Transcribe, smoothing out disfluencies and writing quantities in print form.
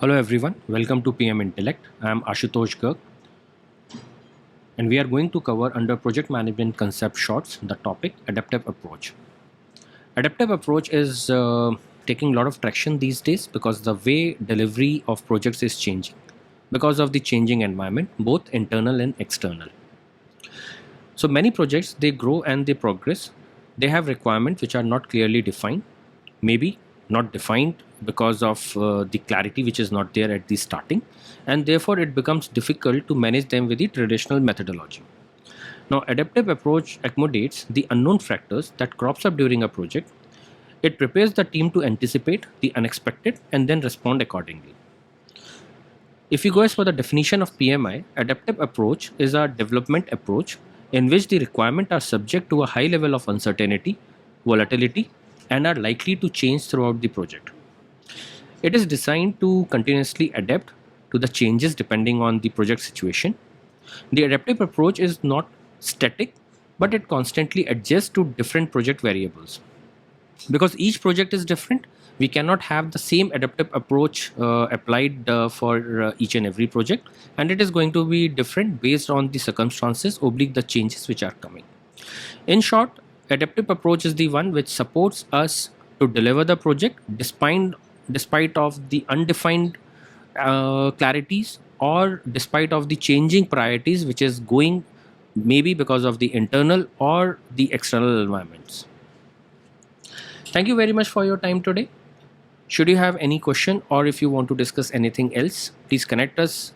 Hello everyone, welcome to PM Intellect. I am Ashutosh Garg and we are going to cover under project management concept shorts the topic adaptive approach. Adaptive approach is taking a lot of traction these days because the way delivery of projects is changing because of the changing environment, both internal and external. So many projects they grow and they progress. They have requirements which are not clearly defined, maybe not defined because of the clarity which is not there at the starting, and therefore it becomes difficult to manage them with the traditional methodology. Now, adaptive approach accommodates the unknown factors that crops up during a project. It prepares the team to anticipate the unexpected and then respond accordingly. If you go as for the definition of PMI, adaptive approach is a development approach in which the requirements are subject to a high level of uncertainty, volatility, and are likely to change throughout the project. It is designed to continuously adapt to the changes depending on the project situation. The adaptive approach is not static, but it constantly adjusts to different project variables. Because each project is different, we cannot have the same adaptive approach applied for each and every project, and it is going to be different based on the circumstances oblique the changes which are coming. In short, adaptive approach is the one which supports us to deliver the project despite of the undefined clarities, or despite of the changing priorities which is going maybe because of the internal or the external environments. Thank you very much for your time today. Should you have any question or if you want to discuss anything else, please connect us